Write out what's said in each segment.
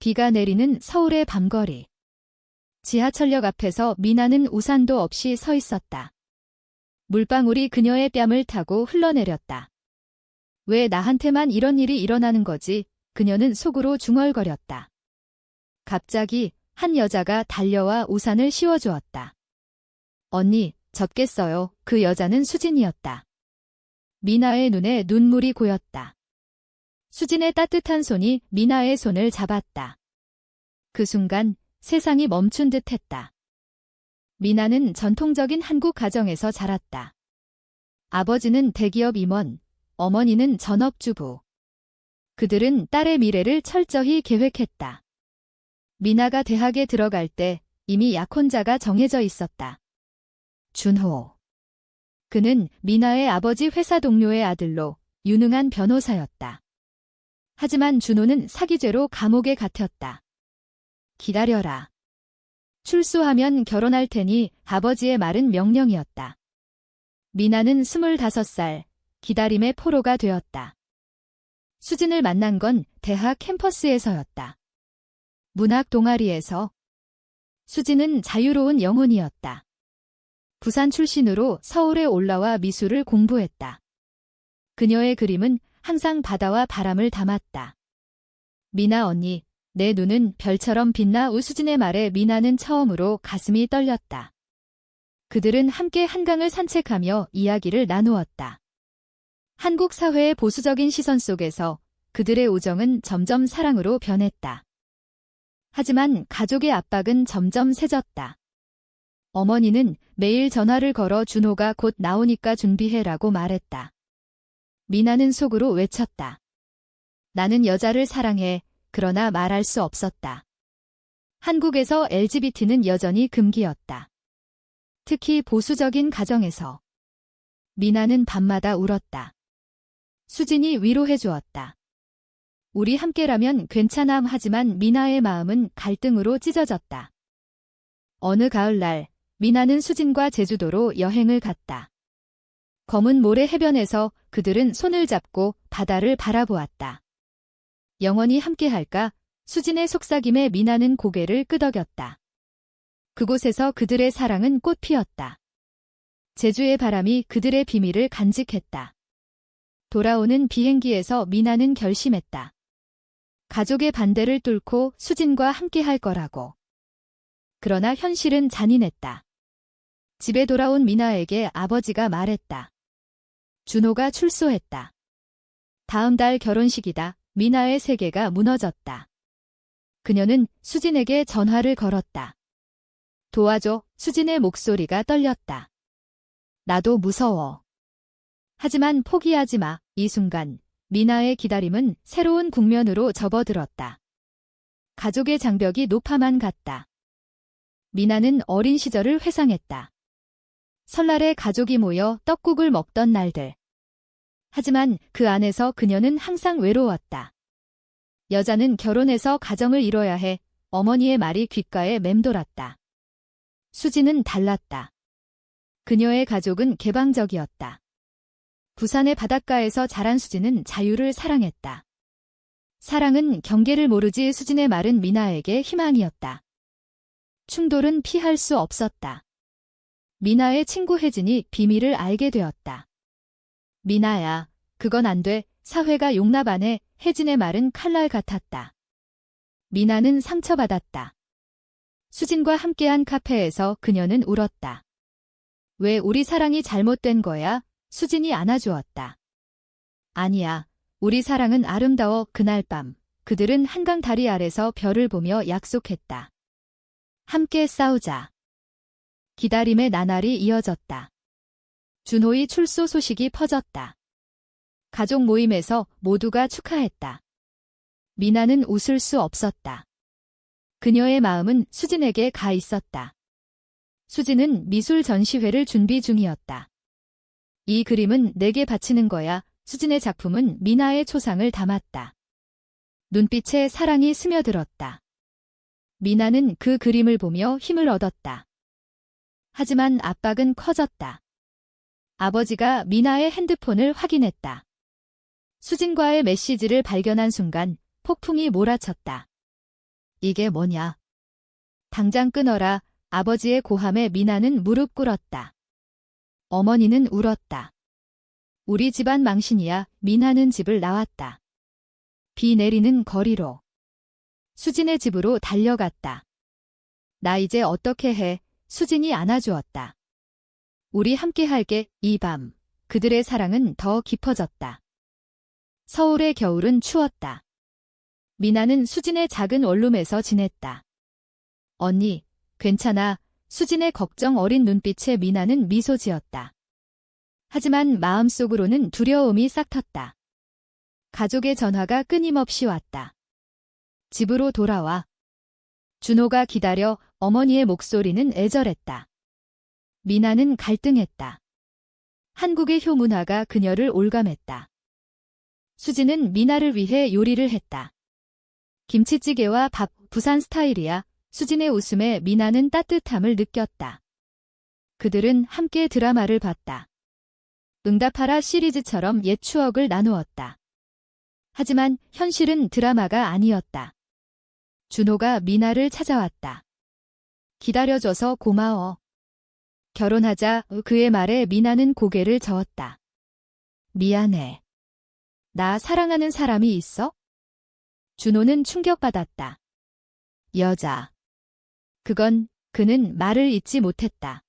비가 내리는 서울의 밤거리. 지하철역 앞에서 미나는 우산도 없이 서 있었다. 물방울이 그녀의 뺨을 타고 흘러내렸다. 왜 나한테만 이런 일이 일어나는 거지? 그녀는 속으로 중얼거렸다. 갑자기 한 여자가 달려와 우산을 씌워주었다. 언니, 젖겠어요. 그 여자는 수진이었다. 미나의 눈에 눈물이 고였다. 수진의 따뜻한 손이 미나의 손을 잡았다. 그 순간 세상이 멈춘 듯 했다. 미나는 전통적인 한국 가정에서 자랐다. 아버지는 대기업 임원, 어머니는 전업주부. 그들은 딸의 미래를 철저히 계획했다. 미나가 대학에 들어갈 때 이미 약혼자가 정해져 있었다. 준호. 그는 미나의 아버지 회사 동료의 아들로 유능한 변호사였다. 하지만 준호는 사기죄로 감옥에 갇혔다. 기다려라. 출소하면 결혼할 테니 아버지의 말은 명령이었다. 미나는 25살, 기다림의 포로가 되었다. 수진을 만난 건 대학 캠퍼스에서였다. 문학 동아리에서. 수진은 자유로운 영혼이었다. 부산 출신으로 서울에 올라와 미술을 공부했다. 그녀의 그림은 항상 바다와 바람을 담았다. 미나 언니, 내 눈은 별처럼 빛나. 우수진의 말에 미나는 처음으로 가슴이 떨렸다. 그들은 함께 한강을 산책하며 이야기를 나누었다. 한국 사회의 보수적인 시선 속에서 그들의 우정은 점점 사랑으로 변했다. 하지만 가족의 압박은 점점 세졌다. 어머니는 매일 전화를 걸어 준호가 곧 나오니까 준비해라고 말했다. 미나는 속으로 외쳤다. 나는 여자를 사랑해. 그러나 말할 수 없었다. 한국에서 LGBT는 여전히 금기였다. 특히 보수적인 가정에서. 미나는 밤마다 울었다. 수진이 위로해 주었다. 우리 함께라면 괜찮아. 하지만 미나의 마음은 갈등으로 찢어졌다. 어느 가을날 미나는 수진과 제주도로 여행을 갔다. 검은 모래 해변에서 그들은 손을 잡고 바다를 바라보았다. 영원히 함께할까? 수진의 속삭임에 미나는 고개를 끄덕였다. 그곳에서 그들의 사랑은 꽃피었다. 제주의 바람이 그들의 비밀을 간직했다. 돌아오는 비행기에서 미나는 결심했다. 가족의 반대를 뚫고 수진과 함께할 거라고. 그러나 현실은 잔인했다. 집에 돌아온 미나에게 아버지가 말했다. 준호가 출소했다. 다음 달 결혼식이다. 미나의 세계가 무너졌다. 그녀는 수진에게 전화를 걸었다. 도와줘. 수진의 목소리가 떨렸다. 나도 무서워. 하지만 포기하지 마. 이 순간 미나의 기다림은 새로운 국면으로 접어들었다. 가족의 장벽이 높아만 갔다. 미나는 어린 시절을 회상했다. 설날에 가족이 모여 떡국을 먹던 날들. 하지만 그 안에서 그녀는 항상 외로웠다. 여자는 결혼해서 가정을 이뤄야 해. 어머니의 말이 귓가에 맴돌았다. 수진은 달랐다. 그녀의 가족은 개방적이었다. 부산의 바닷가에서 자란 수진은 자유를 사랑했다. 사랑은 경계를 모르지. 수진의 말은 미나에게 희망이었다. 충돌은 피할 수 없었다. 미나의 친구 혜진이 비밀을 알게 되었다. 미나야, 그건 안 돼. 사회가 용납 안 해. 혜진의 말은 칼날 같았다. 미나는 상처받았다. 수진과 함께한 카페에서 그녀는 울었다. 왜 우리 사랑이 잘못된 거야? 수진이 안아주었다. 아니야. 우리 사랑은 아름다워. 그날 밤 그들은 한강 다리 아래서 별을 보며 약속했다. 함께 싸우자. 기다림의 나날이 이어졌다. 준호의 출소 소식이 퍼졌다. 가족 모임에서 모두가 축하했다. 미나는 웃을 수 없었다. 그녀의 마음은 수진에게 가 있었다. 수진은 미술 전시회를 준비 중이었다. 이 그림은 내게 바치는 거야. 수진의 작품은 미나의 초상을 담았다. 눈빛에 사랑이 스며들었다. 미나는 그 그림을 보며 힘을 얻었다. 하지만 압박은 커졌다. 아버지가 미나의 핸드폰을 확인했다. 수진과의 메시지를 발견한 순간 폭풍이 몰아쳤다. 이게 뭐냐? 당장 끊어라. 아버지의 고함에 미나는 무릎 꿇었다. 어머니는 울었다. 우리 집안 망신이야. 미나는 집을 나왔다. 비 내리는 거리로. 수진의 집으로 달려갔다. 나 이제 어떻게 해? 수진이 안아주었다. 우리 함께 할게. 이 밤. 그들의 사랑은 더 깊어졌다. 서울의 겨울은 추웠다. 미나는 수진의 작은 원룸에서 지냈다. 언니, 괜찮아. 수진의 걱정 어린 눈빛에 미나는 미소 지었다. 하지만 마음속으로는 두려움이 싹 텄다. 가족의 전화가 끊임없이 왔다. 집으로 돌아와. 준호가 기다려. 어머니의 목소리는 애절했다. 미나는 갈등했다. 한국의 효문화가 그녀를 올감했다. 수진은 미나를 위해 요리를 했다. 김치찌개와 밥, 부산 스타일이야. 수진의 웃음에 미나는 따뜻함을 느꼈다. 그들은 함께 드라마를 봤다. 응답하라 시리즈처럼 옛 추억을 나누었다. 하지만 현실은 드라마가 아니었다. 준호가 미나를 찾아왔다. 기다려줘서 고마워. 결혼하자. 그의 말에 미나는 고개를 저었다. 미안해. 나 사랑하는 사람이 있어? 준호는 충격받았다. 여자. 그는 말을 잇지 못했다.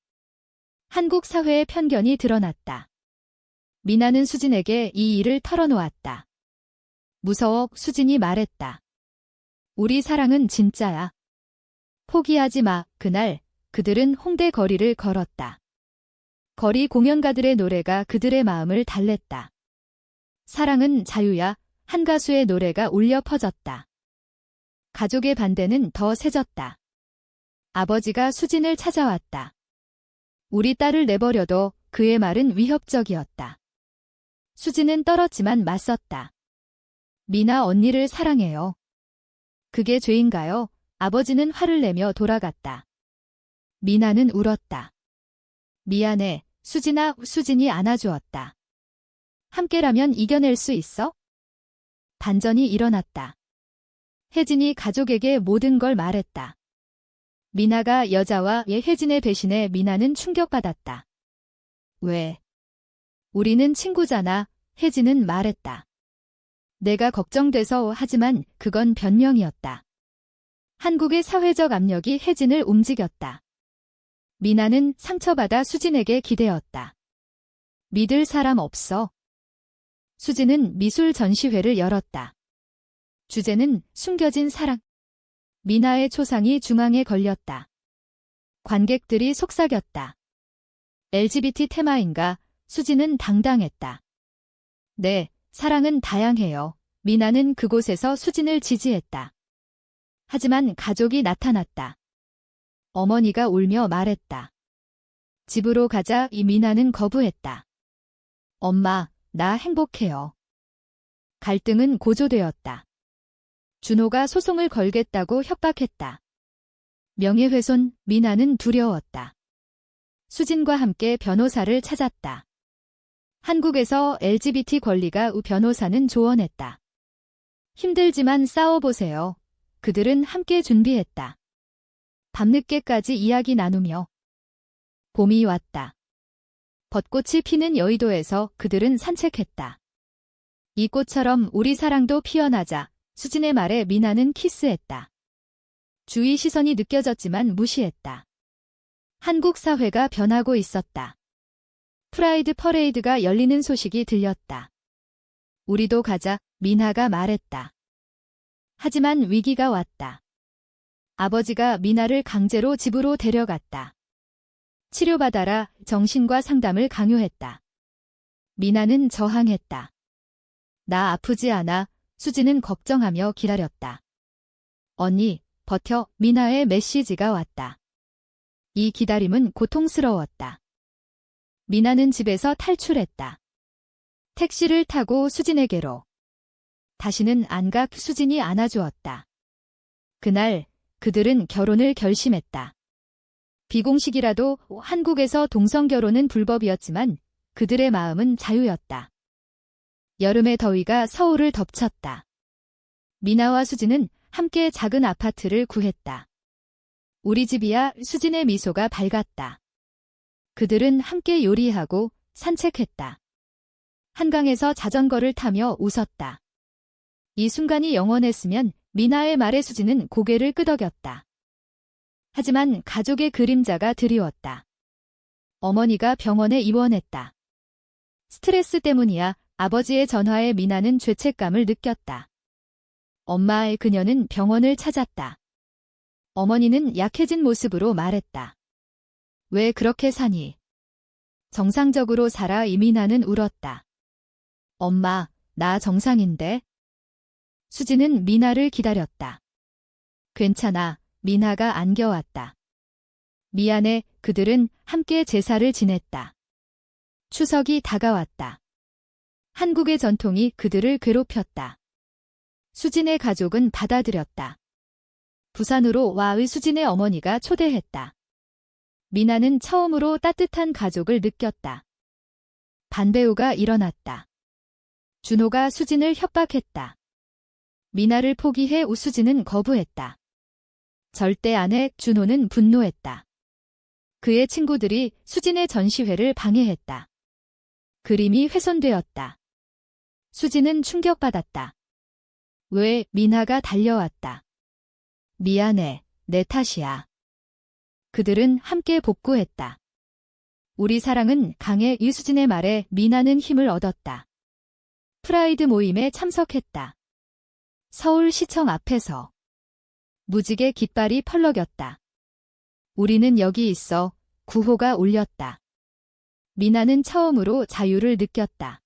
한국 사회의 편견이 드러났다. 미나는 수진에게 이 일을 털어놓았다. 무서워. 수진이 말했다. 우리 사랑은 진짜야. 포기하지 마. 그날 그들은 홍대 거리를 걸었다. 거리 공연가들의 노래가 그들의 마음을 달랬다. 사랑은 자유야. 한 가수의 노래가 울려 퍼졌다. 가족의 반대는 더 세졌다. 아버지가 수진을 찾아왔다. 우리 딸을 내버려둬. 그의 말은 위협적이었다. 수진은 떨었지만 맞섰다. 미나 언니를 사랑해요. 그게 죄인가요? 아버지는 화를 내며 돌아갔다. 미나는 울었다. 미안해. 수진아. 수진이 안아주었다. 함께라면 이겨낼 수 있어? 반전이 일어났다. 혜진이 가족에게 모든 걸 말했다. 미나가 여자와 혜진의 배신에 미나는 충격받았다. 왜? 우리는 친구잖아. 혜진은 말했다. 내가 걱정돼서. 하지만 그건 변명이었다. 한국의 사회적 압력이 혜진을 움직였다. 미나는 상처받아 수진에게 기대었다. 믿을 사람 없어. 수진은 미술 전시회를 열었다. 주제는 숨겨진 사랑. 미나의 초상이 중앙에 걸렸다. 관객들이 속삭였다. LGBT 테마인가? 수진은 당당했다. 네, 사랑은 다양해요. 미나는 그곳에서 수진을 지지했다. 하지만 가족이 나타났다. 어머니가 울며 말했다. 집으로 가자. 이 미나는 거부했다. 엄마, 나 행복해요. 갈등은 고조되었다. 준호가 소송을 걸겠다고 협박했다. 명예훼손. 미나는 두려웠다. 수진과 함께 변호사를 찾았다. 한국에서 LGBT 권리가 변호사는 조언했다. 힘들지만 싸워보세요. 그들은 함께 준비했다. 밤늦게까지 이야기 나누며 봄이 왔다. 벚꽃이 피는 여의도에서 그들은 산책했다. 이 꽃처럼 우리 사랑도 피어나자. 수진의 말에 미나는 키스했다. 주위 시선이 느껴졌지만 무시했다. 한국 사회가 변하고 있었다. 프라이드 퍼레이드가 열리는 소식이 들렸다. 우리도 가자. 미나가 말했다. 하지만 위기가 왔다. 아버지가 미나를 강제로 집으로 데려갔다. 치료받아라. 정신과 상담을 강요했다. 미나는 저항했다. 나 아프지 않아. 수진은 걱정하며 기다렸다. 언니, 버텨. 미나의 메시지가 왔다. 이 기다림은 고통스러웠다. 미나는 집에서 탈출했다. 택시를 타고 수진에게로. 다시는 안 가. 수진이 안아주었다. 그날 그들은 결혼을 결심했다. 비공식이라도 한국에서 동성결혼은 불법이었지만 그들의 마음은 자유였다. 여름의 더위가 서울을 덮쳤다. 미나와 수진은 함께 작은 아파트를 구했다. 우리 집이야. 수진의 미소가 밝았다. 그들은 함께 요리하고 산책했다. 한강에서 자전거를 타며 웃었다. 이 순간이 영원했으면 미나의 말에 수진은 고개를 끄덕였다. 하지만 가족의 그림자가 드리웠다. 어머니가 병원에 입원했다. 스트레스 때문이야. 아버지의 전화에 미나는 죄책감을 느꼈다. 엄마의 그녀는 병원을 찾았다. 어머니는 약해진 모습으로 말했다. 왜 그렇게 사니? 정상적으로 살아. 이미나는 울었다. 엄마, 나 정상인데? 수진은 미나를 기다렸다. 괜찮아. 미나가 안겨왔다. 미안해. 그들은 함께 제사를 지냈다. 추석이 다가왔다. 한국의 전통이 그들을 괴롭혔다. 수진의 가족은 받아들였다. 부산으로 와의 수진의 어머니가 초대했다. 미나는 처음으로 따뜻한 가족을 느꼈다. 반배우가 일어났다. 준호가 수진을 협박했다. 미나를 포기해 우수진은 거부했다. 절대 안 해. 준호는 분노했다. 그의 친구들이 수진의 전시회를 방해했다. 그림이 훼손되었다. 수진은 충격받았다. 왜? 미나가 달려왔다. 미안해. 내 탓이야. 그들은 함께 복구했다. 우리 사랑은 강해. 이수진의 말에 미나는 힘을 얻었다. 프라이드 모임에 참석했다. 서울시청 앞에서 무지개 깃발이 펄럭였다. 우리는 여기 있어. 구호가 울렸다. 미나는 처음으로 자유를 느꼈다.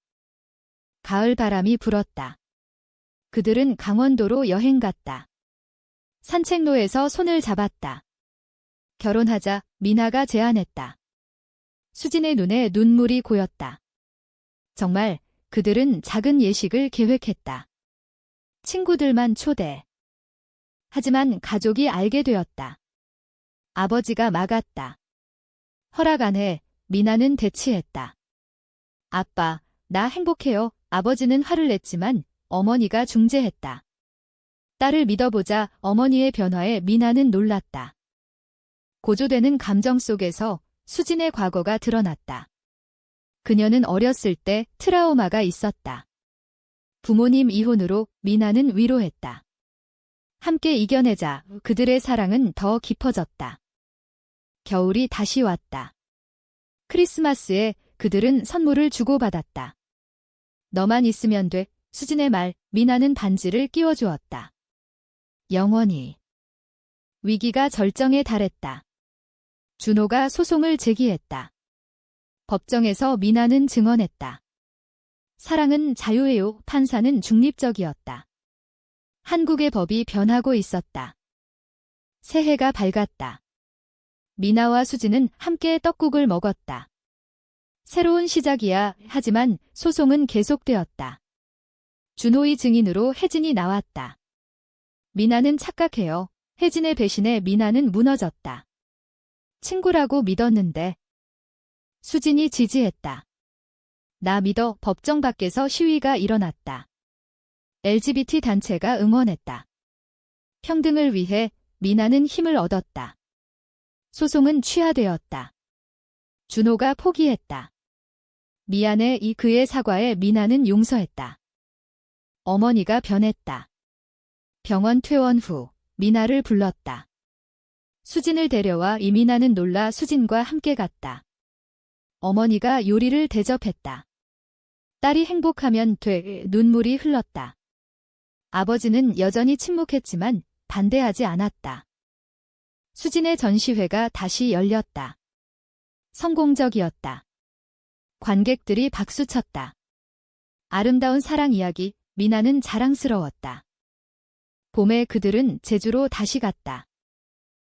가을 바람이 불었다. 그들은 강원도로 여행 갔다. 산책로에서 손을 잡았다. 결혼하자. 미나가 제안했다. 수진의 눈에 눈물이 고였다. 정말 그들은 작은 예식을 계획했다. 친구들만 초대. 하지만 가족이 알게 되었다. 아버지가 막았다. 허락 안 해. 미나는 대치했다. 아빠, 나 행복해요. 아버지는 화를 냈지만 어머니가 중재했다. 딸을 믿어보자. 어머니의 변화에 미나는 놀랐다. 고조되는 감정 속에서 수진의 과거가 드러났다. 그녀는 어렸을 때 트라우마가 있었다. 부모님 이혼으로 미나는 위로했다. 함께 이겨내자. 그들의 사랑은 더 깊어졌다. 겨울이 다시 왔다. 크리스마스에 그들은 선물을 주고받았다. 너만 있으면 돼. 수진의 말. 미나는 반지를 끼워주었다. 영원히. 위기가 절정에 달했다. 준호가 소송을 제기했다. 법정에서 미나는 증언했다. 사랑은 자유예요. 판사는 중립적이었다. 한국의 법이 변하고 있었다. 새해가 밝았다. 미나와 수진은 함께 떡국을 먹었다. 새로운 시작이야. 하지만 소송은 계속되었다. 준호의 증인으로 혜진이 나왔다. 미나는 착각해요. 혜진의 배신에 미나는 무너졌다. 친구라고 믿었는데. 수진이 지지했다. 나 믿어. 법정 밖에서 시위가 일어났다. LGBT 단체가 응원했다. 평등을 위해 미나는 힘을 얻었다. 소송은 취하되었다. 준호가 포기했다. 미안해. 이 그의 사과에 미나는 용서했다. 어머니가 변했다. 병원 퇴원 후 미나를 불렀다. 수진을 데려와. 이미나는 놀라 수진과 함께 갔다. 어머니가 요리를 대접했다. 딸이 행복하면 돼. 눈물이 흘렀다. 아버지는 여전히 침묵했지만 반대하지 않았다. 수진의 전시회가 다시 열렸다. 성공적이었다. 관객들이 박수쳤다. 아름다운 사랑 이야기. 미나는 자랑스러웠다. 봄에 그들은 제주로 다시 갔다.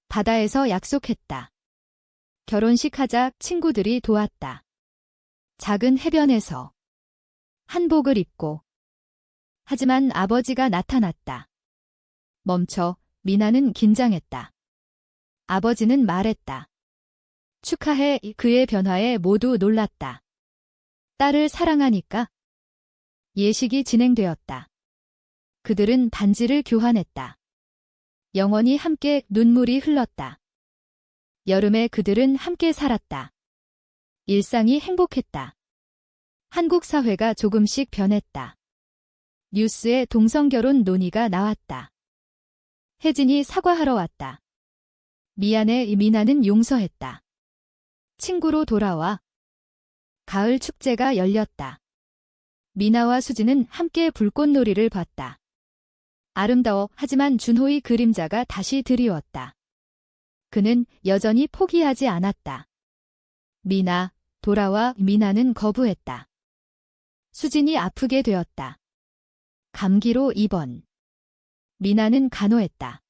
바다에서 약속했다. 결혼식 하자. 친구들이 도왔다. 작은 해변에서 한복을 입고. 하지만 아버지가 나타났다. 멈춰. 미나는 긴장했다. 아버지는 말했다. 축하해. 그의 변화에 모두 놀랐다. 딸을 사랑하니까. 예식이 진행되었다. 그들은 반지를 교환했다. 영원히 함께 눈물이 흘렀다. 여름에 그들은 함께 살았다. 일상이 행복했다. 한국 사회가 조금씩 변했다. 뉴스에 동성결혼 논의가 나왔다. 혜진이 사과하러 왔다. 미안해 미나는 용서했다. 친구로 돌아와. 가을 축제가 열렸다. 미나와 수지는 함께 불꽃놀이를 봤다. 아름다워 하지만 준호의 그림자가 다시 드리웠다. 그는 여전히 포기하지 않았다. 미나, 돌아와. 미나는 거부했다. 수진이 아프게 되었다. 감기로 입원. 미나는 간호했다.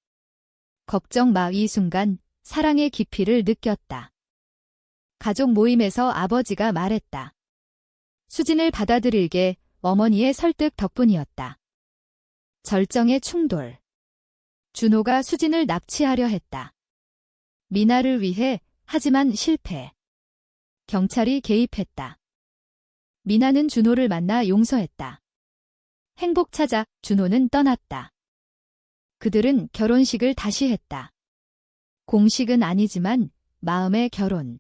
걱정 마. 이 순간 사랑의 깊이를 느꼈다. 가족 모임에서 아버지가 말했다. 수진을 받아들일게. 어머니의 설득 덕분이었다. 절정의 충돌. 준호가 수진을 납치하려 했다. 미나를 위해. 하지만 실패. 경찰이 개입했다. 미나는 준호를 만나 용서했다. 행복 찾아 준호는 떠났다. 그들은 결혼식을 다시 했다. 공식은 아니지만 마음의 결혼.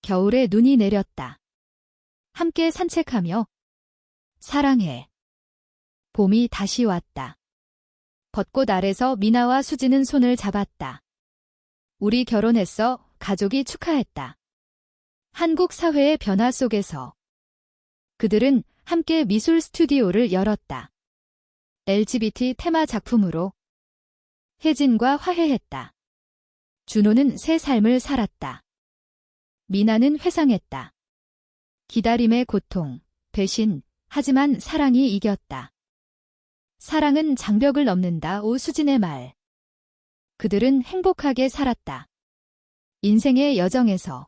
겨울에 눈이 내렸다. 함께 산책하며 사랑해. 봄이 다시 왔다. 벚꽃 아래서 미나와 수지는 손을 잡았다. 우리 결혼했어. 가족이 축하했다. 한국 사회의 변화 속에서 그들은 함께 미술 스튜디오를 열었다. LGBT 테마 작품으로 혜진과 화해했다. 준호는 새 삶을 살았다. 미나는 회상했다. 기다림의 고통, 배신, 하지만 사랑이 이겼다. 사랑은 장벽을 넘는다. 오수진의 말. 그들은 행복하게 살았다. 인생의 여정에서